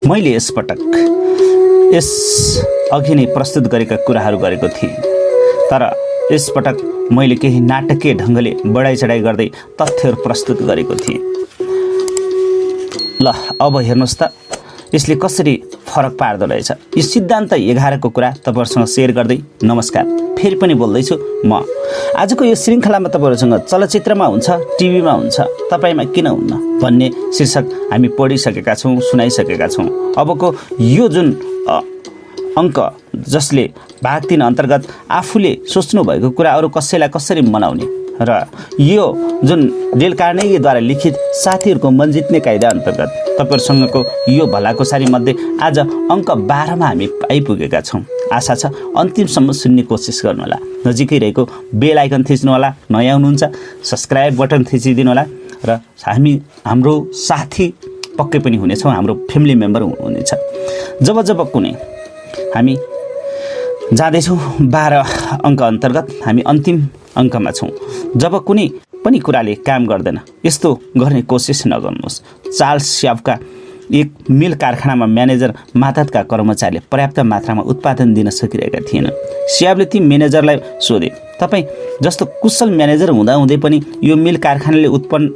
मैले यसपटक यस अघि नै प्रस्तुत गरेका कुराहरू गरेको थिएँ, तर यसपटक मैले केही नाटकीय ढङ्गले बढाइ चढाइ गर्दै तथ्यहरू प्रस्तुत गरेको थिएँ। ल अब हेर्नुहोस् त यसले कसरी फरक पार्दो रहेछ। यो सिद्धान्त 11 को कुरा तपाईँहरूसँग सेयर गर्दै नमस्कार फेरि पनि बोल्दैछु म। आजको यो श्रृङ्खलामा तपाईँहरूसँग चलचित्रमा हुन्छ, टिभीमा हुन्छ, तपाईँमा किन हुन्न भन्ने शीर्षक हामी पढिसकेका छौँ, सुनाइसकेका छौँ। अबको यो जुन अङ्क जसले भाग 3 अन्तर्गत आफूले सोच्नु भएको कुरा अरू कसैलाई कसरी मनाउने र यो जुन डेल कार्नेगीद्वारा लिखित साथीहरूको मन जित्ने कायदा अन्तर्गत तपाईँहरूसँगको यो भलाकुसारी मध्ये आज अङ्क 12 मा हामी आइपुगेका छौँ। आशा छ अन्तिमसम्म सुन्ने कोसिस गर्नुहोला। नजिकै रहेको बेल आइकन थिच्नुहोला, नयाँ हुनुहुन्छ सब्सक्राइब बटन थिचिदिनु होला र हाम्रो साथी पक्कै पनि हुनेछौँ, हाम्रो फ्यामिली मेम्बर हुनेछ। जब जब कुनै हामी जाँदैछौँ 12 अङ्क अन्तर्गत हामी अन्तिम अङ्कमा छौँ। जब कुनै पनि कुराले काम गर्दैन यस्तो गर्ने कोसिस नगर्नुहोस्। चार्ल्स श्याबका एक मिल कारखानामा म्यानेजर मातहतका कर्मचारीले पर्याप्त मात्रामा उत्पादन दिन सकिरहेका थिएनन्। श्याबले ती म्यानेजरलाई सोधे, तपाईँ जस्तो कुशल म्यानेजर हुँदाहुँदै पनि यो मिल कारखानाले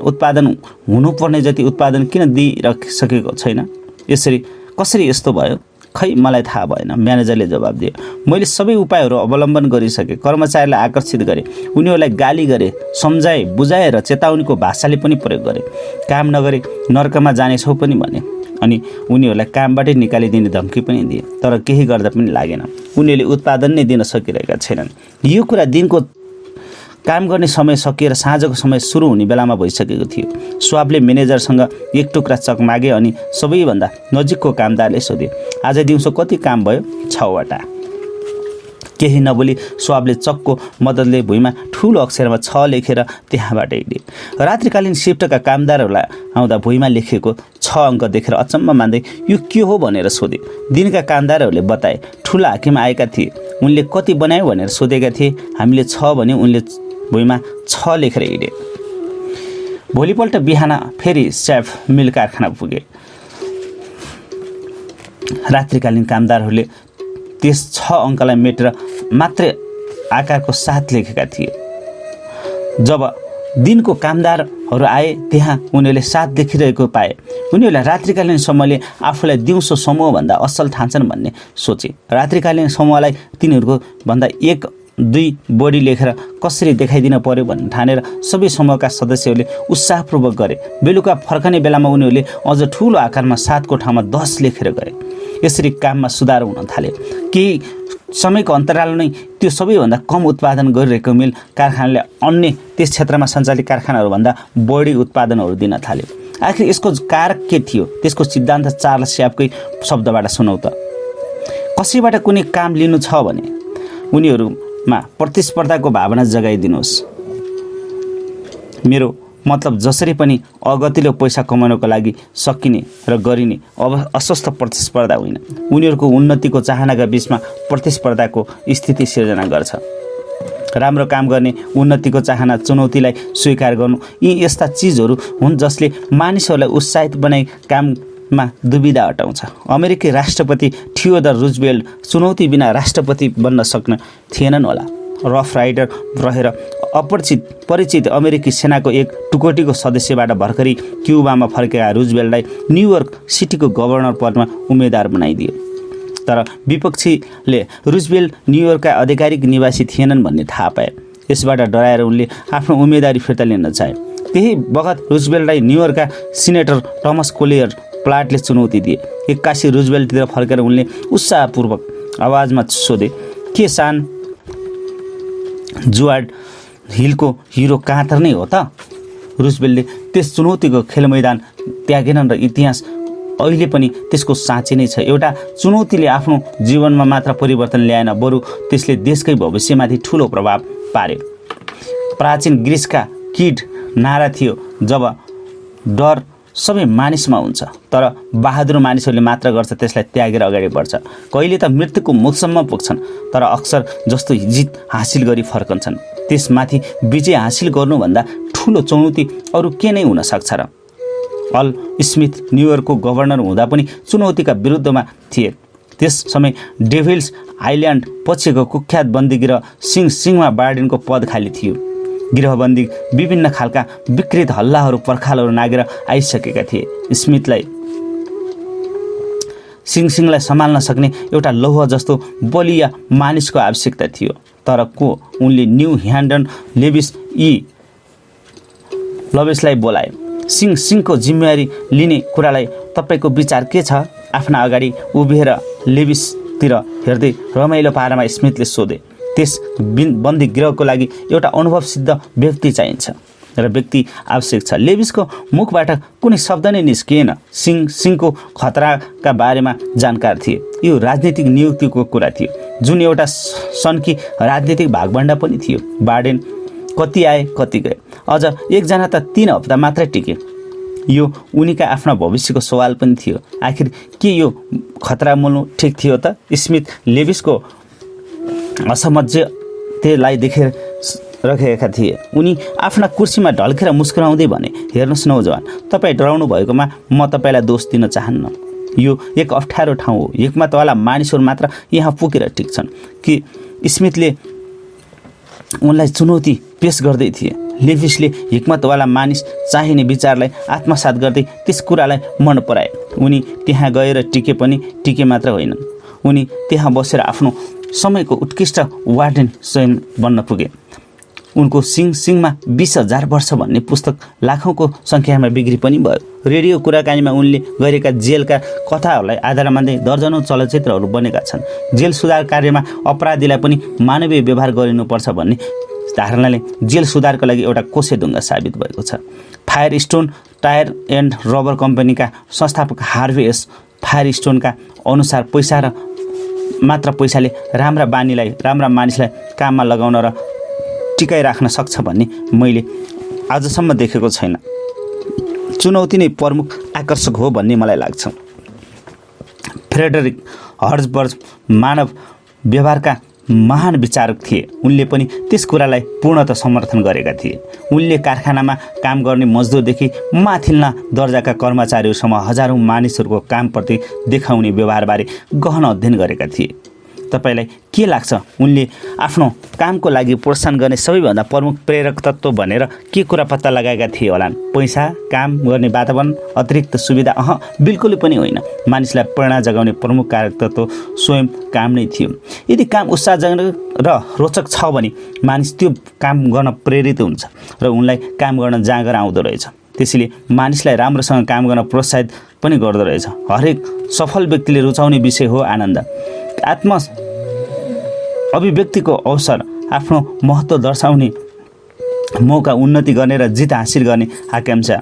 उत्पादन हुनुपर्ने जति उत्पादन किन दिइसकेको छैन? यसरी कसरी यस्तो भयो? खै मलाई थाहा भएन, म्यानेजरले जवाब दियो। मैले सबै उपायहरू अवलम्बन गरिसकेँ, कर्मचारीलाई आकर्षित गरेँ, उनीहरूलाई गाली गरेँ, सम्झाएँ, बुझाएँ र चेतावनीको भाषाले पनि प्रयोग गरेँ। काम नगरे नर्कमा जानेछौ पनि भने अनि उनीहरूलाई कामबाटै निकालिदिने धम्की पनि दिए, तर केही गर्दा पनि लागेन। उनीहरूले उत्पादन नै दिन सकिरहेका छैनन्। यो कुरा दिनको काम गर्ने समय सकिएर साँझको समय सुरु हुने बेलामा भइसकेको थियो। स्वाबले म्यानेजरसँग एक टुक्रा चक मागे अनि सबैभन्दा नजिकको कामदारले सोधे, आज दिउँसो कति काम भयो? 6 वटा। केही नबोली स्वाबले चकको मद्दतले भुइँमा ठुलो अक्षरमा 6 लेखेर त्यहाँबाट हिँडे। रात्रिकालीन शिफ्टका कामदारहरूलाई आउँदा भुइँमा लेखिएको 6 अङ्क देखेर अचम्म मान्दै यो के हो भनेर सोधे। दिनका कामदारहरूले बताए, ठुला हाकिम आएका थिए, उनले कति बनायो भनेर सोधेका थिए। हामीले 6 भने उनले भुइँमा 6 लेखेर हिँडे। भोलिपल्ट बिहान फेरि स्याफ मिल कारखाना पुगे। रात्रिकालीन कामदारहरूले त्यस 6 अङ्कलाई मेटेर मात्रै आकारको साथ लेखेका थिए। जब दिनको कामदारहरू आए त्यहाँ उनीहरूले 7 लेखिरहेको पाए। उनीहरूलाई रात्रिकालीन समूहले आफूलाई दिउँसो समूहभन्दा असल ठान्छन् भन्ने सोचे। रात्रिकालीन समूहलाई तिनीहरूको भन्दा 1-2 बढी लेखेर कसरी देखाइदिन पर्यो भन्ने ठानेर सबै समूहका सदस्यहरूले उत्साहपूर्वक गरे। बेलुका फर्कने बेलामा उनीहरूले अझ ठुलो आकारमा 7 को ठाउँमा 10 लेखेर गए। यसरी काममा सुधार हुन थाल्यो। केही समयको अन्तराल नै त्यो सबैभन्दा कम उत्पादन गरिरहेको मिल कारखानाले अन्य त्यस क्षेत्रमा सञ्चालित कारखानाहरूभन्दा बढी उत्पादनहरू दिन थाल्यो। आखिर यसको कारक के थियो? त्यसको सिद्धान्त चार्ल्स श्याबकै शब्दबाट सुनौ त। कसैबाट कुनै काम लिनु छ भने उनीहरूमा प्रतिस्पर्धाको भावना जगाइदिनुहोस्। मेरो मतलब जसरी पनि अगतिलो पैसा कमाउनको लागि सकिने र गरिने अस्वस्थ प्रतिस्पर्धा होइन, उनीहरूको उन्नतिको चाहनाका बीचमा प्रतिस्पर्धाको स्थिति सिर्जना गर्छ। राम्रो काम गर्ने, उन्नतिको चाहना, चुनौतीलाई स्वीकार गर्नु, यी यस्ता चिजहरू हुन् जसले मानिसहरूलाई उत्साहित बनाई काममा दुविधा हटाउँछ। अमेरिकी राष्ट्रपति थियोडर रुजवेल्ट चुनौती बिना राष्ट्रपति बन्न सक्ने थिएनन् होला। रफ राइडर रहेर परिचित अमेरिकी सेनाको एक टुकटीको सदस्यबाट भर्खरै क्युबामा फर्केका रुजवेल्टलाई न्युयोर्क सिटीको गभर्नर पदमा उम्मेदवार बनाइदियो। तर विपक्षीले रुजवेल्ट न्युयोर्कका आधिकारिक निवासी थिएनन् भन्ने थाहा पाए। यसबाट डराएर उनले आफ्नो उम्मेदवारी फिर्ता लिन चाहे। त्यही बखत रुजवेल्टलाई न्युयोर्कका सिनेटर थोमस कोलियर प्लाटले चुनौती दिए। 81 रुजवेल्टतिर फर्केर उनले उत्साहपूर्वक आवाजमा सोधे, के सान जुवार्ड हिलको हिरो काँतर नै हो त? रुजवेल्टले त्यस चुनौतीको खेलमैदान त्यागेनन् र इतिहास अहिले पनि त्यसको साँची नै छ। एउटा चुनौतीले आफ्नो जीवनमा मात्र परिवर्तन ल्याएन, बरु त्यसले देशकै भविष्यमाथि ठुलो प्रभाव पार्यो। प्राचीन ग्रिसका किड नारा थियो, जब डर सबै मानिसमा हुन्छ तर बहादुर मानिसहरूले मात्र गर्छ त्यसलाई त्यागेर अगाडि बढ्छ। कहिले त मृत्युको मुखसम्म पुग्छन् तर अक्सर जस्तो जित हासिल गरी फर्कन्छन्। त्यसमाथि विजय हासिल गर्नुभन्दा ठुलो चुनौती अरू के नै हुन सक्छ र? अल स्मिथ न्युयोर्कको गभर्नर हुँदा पनि चुनौतीका विरुद्धमा थिए। त्यस समय डेभिल्स आइल्यान्ड पछिको कुख्यात बन्दीगृह सिङमा बार्डेनको पद खाली थियो। गृहबन्दी विभिन्न खालका विकृत हल्लाहरू पर्खालहरू नागेर आइसकेका थिए। स्मिथलाई सिङलाई सम्हाल्न सक्ने एउटा लौह जस्तो बलिया मानिसको आवश्यकता थियो। तर उनले न्यू ह्यान्डन लेविसलाई बोलाए। सिङको जिम्मेवारी लिने कुरालाई तपाईँको विचार के छ? आफ्ना अगाडि उभिएर लेविसतिर हेर्दै रमाइलो पारामा स्मिथले सोधे। त्यस बन्दी गृहको लागि एउटा अनुभवसिद्ध व्यक्ति चाहिन्छ र व्यक्ति आवश्यक छ। लेविसको मुखबाट कुनै शब्द नै निस्किएन। सिङको खतराका बारेमा जानकार थिए। यो राजनीतिक नियुक्तिको कुरा थियो, जुन एउटा सनकी राजनीतिक भागभण्डा पनि थियो। बार्डेन कति आए कति गए, अझ एकजना त 3 हप्ता मात्रै टिके। यो उनीका आफ्ना भविष्यको सवाल पनि थियो। आखिर के यो खतरा मोल्नु ठिक थियो त? स्मिथ लेविसको असमझलाई देखेर राखेका थिए। उनी आफ्ना कुर्सीमा ढल्केर मुस्कुराउँदै भने, हेर्नुहोस् नौजवान, तपाईँ डराउनु भएकोमा म तपाईँलाई दोष दिन चाहन्न। यो एक अप्ठ्यारो ठाउँ हो। हिक्मतवाला मानिसहरू मात्र यहाँ पुगेर टिक्छन्। कि स्मिथले उनलाई चुनौती पेश गर्दै थिए। लेविसले हिक्मतवाला मानिस चाहिने विचारलाई आत्मसात गर्दै त्यस कुरालाई मन पराए। उनी त्यहाँ गएर टिके मात्र होइनन्, उनी त्यहाँ बसेर आफ्नो समयको उत्कृष्ट वार्डेन स्वयं बन्न पुगे। उनको सिङमा 20,000 वर्ष भन्ने पुस्तक लाखौँको सङ्ख्यामा बिक्री पनि भयो। रेडियो कुराकानीमा उनले गरेका जेलका कथाहरूलाई आधार मान्दै दर्जनौं चलचित्रहरू बनेका छन्। जेल सुधार कार्यमा अपराधीलाई पनि मानवीय व्यवहार गरिनुपर्छ भन्ने धारणाले जेल सुधारको लागि एउटा कोसेढुङ्गा साबित भएको छ। फायरस्टोन टायर एन्ड रबर कम्पनीका संस्थापक हार्वे एस फायरस्टोनका अनुसार पैसाले राम्रा मानिसलाई काममा लगाउन र टिकाइराख्न सक्छ भन्ने मैले आजसम्म देखेको छैन। चुनौती नै प्रमुख आकर्षक हो भन्ने मलाई लाग्छ। फ्रेडरिक हर्जबर्ग मानव व्यवहारका महान विचारक थिए। उनले पनि त्यस कुरालाई पूर्णतः समर्थन गरेका थिए। उनले कारखानामा काम गर्ने मजदुरदेखि माथिल्ला दर्जाका कर्मचारीहरूसम्म हजारौं मानिसहरूको कामप्रति देखाउने व्यवहारबारे गहन अध्ययन गरेका थिए। तपाईलाई के लाग्छ, उनले आफ्नो कामको लागि प्रोत्साहन गर्ने सबैभन्दा प्रमुख प्रेरक तत्त्व भनेर के कुरा पत्ता लगाएका थिए होलान्? पैसा, काम गर्ने वातावरण, अतिरिक्त सुविधा? बिल्कुलै पनि होइन। मानिसलाई प्रेरणा जगाउने प्रमुख कारक तत्त्व स्वयं काम नै थियो। यदि काम उत्साहजनक र रोचक छ भने मानिस त्यो काम गर्न प्रेरित हुन्छ र उनलाई काम गर्न जाँगर आउँदो रहेछ। त्यसैले मानिसलाई राम्रोसँग काम गर्न प्रोत्साहित पनि गर्दो रहेछ। हरेक सफल व्यक्तिले रुचाउने विषय हो आनन्द, आत्म अभिव्यक्तिको अवसर, आफ्नो महत्त्व दर्शाउने मौका, उन्नति गर्ने र जित हासिल गर्ने आकांक्षा।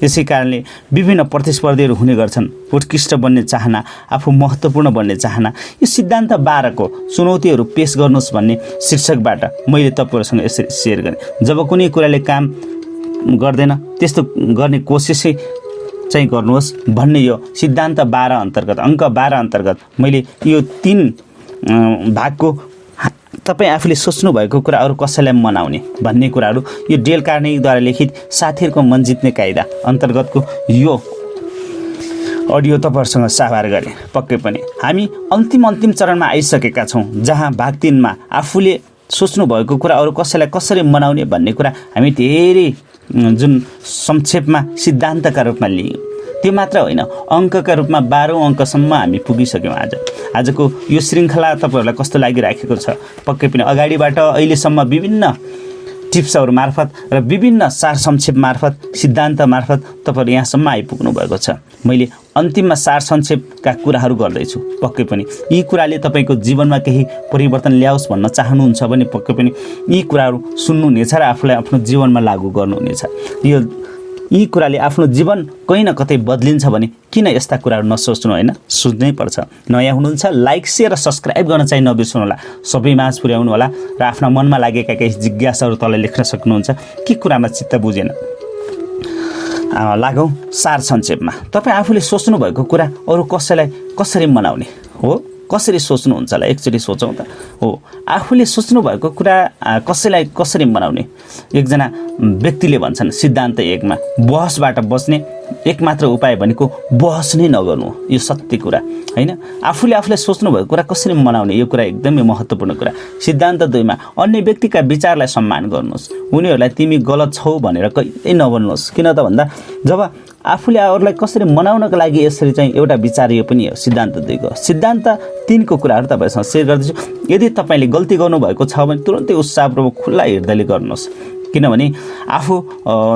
यसै कारणले विभिन्न प्रतिस्पर्धीहरू हुने गर्छन्। उत्कृष्ट बन्ने चाहना, आफू महत्त्वपूर्ण बन्ने चाहना। यो सिद्धान्त 12 को चुनौतीहरू पेश गर्नुहोस् भन्ने शीर्षकबाट मैले तपाईँहरूसँग यसरी सेयर गरेँ। जब कुनै कुराले काम गर्दैन त्यस्तो गर्ने कोसिसै चाहिँ गर्नुहोस् भन्ने यो सिद्धान्त 12 अन्तर्गत, अङ्क 12 अन्तर्गत मैले यो 3 भागको तपाईँ आफूले सोच्नु भएको कुरा अरू कसैलाई मनाउने भन्ने कुराहरू यो डेल कार्नेगीद्वारा लिखित साथीहरूको मन जित्ने कायदा अन्तर्गतको यो अडियो तपाईँहरूसँग साभार गरेँ। पक्कै पनि हामी अन्तिम चरणमा आइसकेका छौँ, जहाँ भाग 3 मा आफूले सोच्नु भएको कुरा अरू कसैलाई कसरी मनाउने भन्ने कुरा हामी धेरै जुन संक्षेपमा सिद्धान्तका रूपमा लियौँ। त्यो मात्र होइन, अङ्कका रूपमा 12औं अङ्कसम्म हामी पुगिसक्यौँ। आजको यो श्रृङ्खला तपाईँहरूलाई कस्तो लागिराखेको छ? पक्कै पनि अगाडिबाट अहिलेसम्म विभिन्न टिप्सहरू मार्फत र विभिन्न सार संक्षेप मार्फत, सिद्धान्त मार्फत तपाईँहरू यहाँसम्म आइपुग्नु भएको छ। मैले अन्तिममा सार संक्षेपका कुराहरू गर्दैछु। पक्कै पनि यी कुराले तपाईँको जीवनमा केही परिवर्तन ल्याओस् भन्न चाहनुहुन्छ भने पक्कै पनि यी कुराहरू सुन्नुहुनेछ र आफूलाई आफ्नो जीवनमा लागू गर्नुहुनेछ। यी कुराले आफ्नो जीवन कहीँ न कतै बदलिन्छ भने किन यस्ता कुराहरू नसोच्नु, होइन? सोच्नै पर्छ। नयाँ हुनुहुन्छ, लाइक, शेयर र सब्सक्राइब गर्न चाहिँ नबिर्सनु होला। सबै माझ पुर्याउनु होला र आफ्ना मनमा लागेका केही जिज्ञासाहरू तल लेख्न सक्नुहुन्छ। के कुरामा चित्त बुझेन? लागौँ सार संक्षेपमा। तपाईँ आफूले सोच्नु भएको कुरा अरू कसैलाई कसरी मनाउने हो? कसरी सोच्नुहुन्छ होला? एकचोटि सोचौँ त। हो, आफूले सोच्नु भएको कुरा कसैलाई कसरी मनाउने? एकजना व्यक्तिले भन्छन् सिद्धान्त 1 मा, बहसबाट बच्ने एकमात्र उपाय भनेको बहस नै नगर्नु, यो सत्य कुरा हैन। आफूले आफूलाई सोच्नु भएको कुरा कसरी मनाउने, यो कुरा एकदमै महत्त्वपूर्ण कुरा। सिद्धान्त 2 मा अन्य व्यक्तिका विचारलाई सम्मान गर्नुहोस्, उनीहरूलाई तिमी गलत छौ भनेर कहिल्यै नभन्नुहोस्। किन त भन्दा जब आफूले अरूलाई कसरी मनाउनको लागि यसरी चाहिँ एउटा विचार, यो पनि हो सिद्धान्त 2 को। सिद्धान्त 3 को कुराहरू तपाईसँग सेयर गर्दैछु। यदि तपाईँले गल्ती गर्नुभएको छ भने तुरन्तै उत्साहपूर्वक खुल्ला हृदयले गर्नुहोस्, किनभने आफू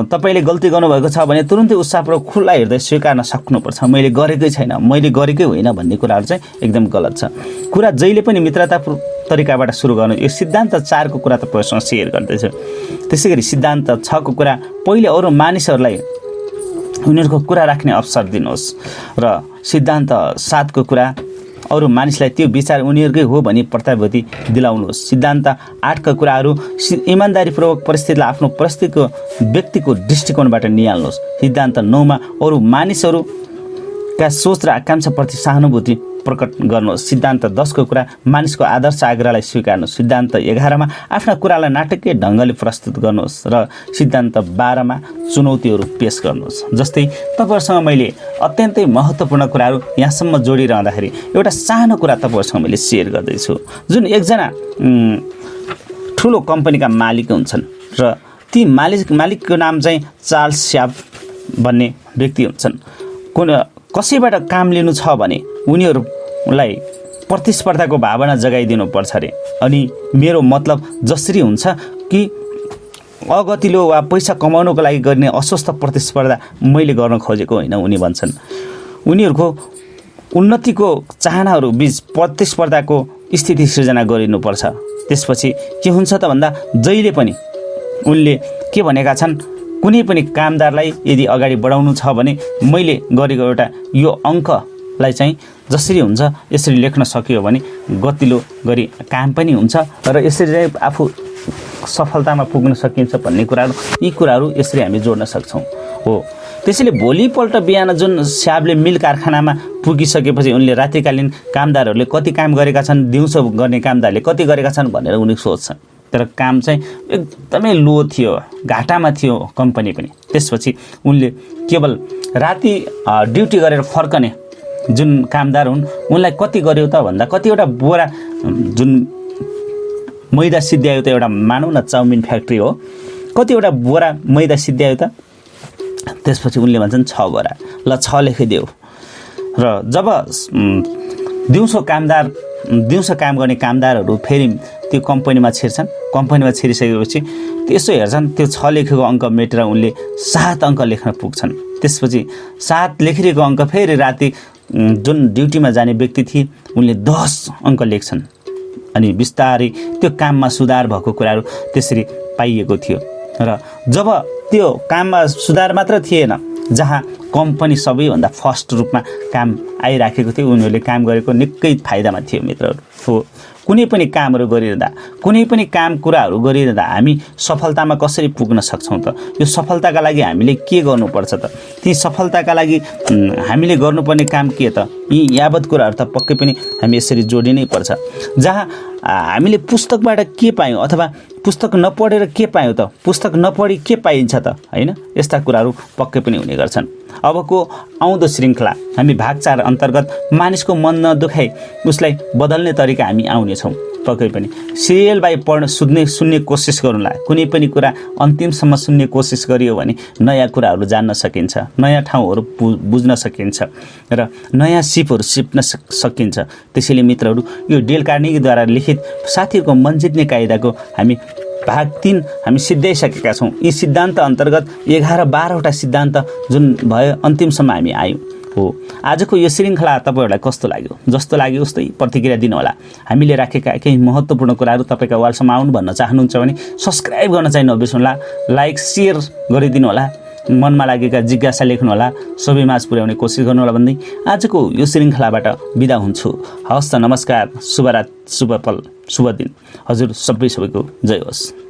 तपाईँले गल्ती गर्नुभएको छ भने तुरन्तै उत्साहपूर्वक खुल्ला हृदय स्वीकार्न सक्नुपर्छ। मैले गरेकै छैन, मैले गरेकै होइन भन्ने कुराहरू चाहिँ एकदम गलत छ। कुरा जहिले पनि मित्रता तरिकाबाट सुरु गर्नु। यो सिद्धान्त 4 को कुरा तपाईँसँग सेयर गर्दैछु। त्यसै गरी सिद्धान्त 6 को कुरा, पहिले अरू मानिसहरूलाई उनीहरूको कुरा राख्ने अवसर दिनुहोस्। र सिद्धान्त 7 को कुरा, अरू मानिसलाई त्यो विचार उनीहरूकै हो भनी प्रत्याभूति दिलाउनुहोस्। सिद्धान्त 8 का कुराहरू, इमान्दारीपूर्वक परिस्थितिलाई आफ्नो परिस्थितिको व्यक्तिको दृष्टिकोणबाट निहाल्नुहोस्। सिद्धान्त 9 मा अरू मानिसहरूका सोच र आकांक्षाप्रति सहानुभूति प्रकट गर्नुहोस्। सिद्धान्त 10 को कुरा, मानिसको आदर्श आग्रहलाई स्वीकार्नुहोस्। सिद्धान्त 11 मा आफ्ना कुरालाई नाटकीय ढङ्गले प्रस्तुत गर्नुहोस्। र सिद्धान्त 12 मा चुनौतीहरू पेश गर्नुहोस्। जस्तै तपाईँहरूसँग मैले अत्यन्तै महत्त्वपूर्ण कुराहरू यहाँसम्म जोडिरहँदाखेरि एउटा सानो कुरा तपाईँहरूसँग मैले सेयर गर्दैछु। जुन एकजना ठुलो कम्पनीका मालिक हुन्छन् र ती मालिकको नाम चाहिँ चार्ल्स श्याब भन्ने व्यक्ति हुन्छन्। कसैबाट काम लिनु छ भने उनीहरूलाई प्रतिस्पर्धाको भावना जगाइदिनु पर्छ अरे। अनि मेरो मतलब जसरी हुन्छ कि अगतिलो वा पैसा कमाउनको लागि गर्ने अस्वस्थ प्रतिस्पर्धा मैले गर्न खोजेको होइन, उनी भन्छन्। उनीहरूको उन्नतिको चाहनाहरू बीच प्रतिस्पर्धाको स्थिति सृजना गरिनुपर्छ। त्यसपछि के हुन्छ त भन्दा जहिले पनि उनले के भनेका छन्, कुनै पनि कामदारलाई यदि अगाडि बढाउनु छ भने मैले गरेको एउटा यो अङ्कलाई चाहिँ जसरी हुन्छ यसरी लेख्न सकियो भने गतिलो गरी काम पनि हुन्छ र यसरी चाहिँ आफू सफलतामा पुग्न सकिन्छ भन्ने कुराहरू, यी कुराहरू यसरी हामी जोड्न सक्छौँ हो। त्यसैले भोलिपल्ट बिहान जुन स्याबले मिल कारखानामा पुगिसकेपछि उनले रातिकालीन कामदारहरूले कति काम गरेका छन्, दिउँसो गर्ने कामदारले कति गरेका छन् भनेर उनी सोध्छन्। तर काम चाहिँ एकदमै लो थियो, घाटामा थियो कम्पनी पनि। त्यसपछि उनले केवल राति ड्युटी गरेर फर्कने जुन कामदार हुन् उनलाई कति गर्यो त भन्दा, कतिवटा बोरा जुन मैदा सिद्ध्यायो त, एउटा मानौँ न चाउमिन फ्याक्ट्री हो, कतिवटा बोरा मैदा सिद्ध्यायो त। त्यसपछि उनले भन्छन् 6 बोरा, ल 6 लेखिदेऊ। र जब दिउँसो काम गर्ने कामदारहरू फेरि त्यो कम्पनीमा छिर्छन्, कम्पनीमा छिरिसकेपछि त्यसो हेर्छन् त्यो 6 लेखेको अङ्क मेटेर उनले 7 अङ्क लेख्न पुग्छन्। त्यसपछि 7 लेखिरहेको अङ्क फेरि राति जुन ड्युटीमा जाने व्यक्ति थिए उनले 10 अङ्क लेख्छन्। अनि बिस्तारै त्यो काममा सुधार भएको कुराहरू त्यसरी पाइएको थियो। र जब त्यो काममा सुधार मात्र थिएन, जहाँ कम्पनी सबैभन्दा फर्स्ट रूपमा काम आइराखेको थियो, उनीहरूले काम गरेको निकै फाइदामा थियो मित्रहरू हो। कुनै पनि कामहरू गरिरहँदा, कुनै पनि काम कुराहरू गरिरहँदा हामी सफलतामा कसरी पुग्न सक्छौँ त? यो सफलताका लागि हामीले के गर्नुपर्छ त? ती सफलताका लागि हामीले गर्नुपर्ने काम के त? यी यावत कुराहरू त पक्कै पनि हामी यसरी जोडिनै पर्छ। जहाँ हामीले पुस्तकबाट के पायौँ अथवा पुस्तक नपढेर के पायौँ त? पुस्तक नपढी के पाइन्छ त? होइन, यस्ता कुराहरू पक्कै पनि हुने गर्छन्। अबको आउँदो श्रृङ्खला हामी भाग 4 अन्तर्गत मानिसको मन नदुखाई उसलाई बदल्ने तरिका हामी आउनेछौँ। पक्कै पनि सिरियल बाई सुन्ने कोसिस गर्नुला। कुनै पनि कुरा अन्तिमसम्म सुन्ने कोसिस गरियो भने नयाँ कुराहरू जान्न सकिन्छ, नयाँ ठाउँहरू बुझ्न सकिन्छ र नयाँ सिपहरू सिप्न सकिन्छ। त्यसैले मित्रहरू, यो डेल कार्नेगीद्वारा लिखित साथीहरूको मन जित्ने कायदाको हामी भाग 3 हामी सिद्ध्याइसकेका छौँ। यी सिद्धान्त अन्तर्गत 11-12वटा सिद्धान्त जुन भयो अन्तिमसम्म हामी आयौँ हो। आजको यो श्रृङ्खला तपाईँहरूलाई कस्तो लाग्यो? जस्तो लाग्यो उस्तै प्रतिक्रिया दिनुहोला। हामीले राखेका केही महत्त्वपूर्ण कुराहरू तपाईँका वालसम्म आउनु भन्न चाहनुहुन्छ भने सब्सक्राइब गर्न चाहिँ नबिर्सनुहोला, लाइक सेयर गरिदिनुहोला, मनमा लागेका जिज्ञासा लेख्नुहोला, सबैमाझ पुर्याउने कोसिस गर्नुहोला भन्दै आजको यो श्रृङ्खलाबाट बिदा हुन्छु। हवस् त, नमस्कार, शुभरात, शुभ पल, शुभ दिन। हजुर सबैको जय होस्।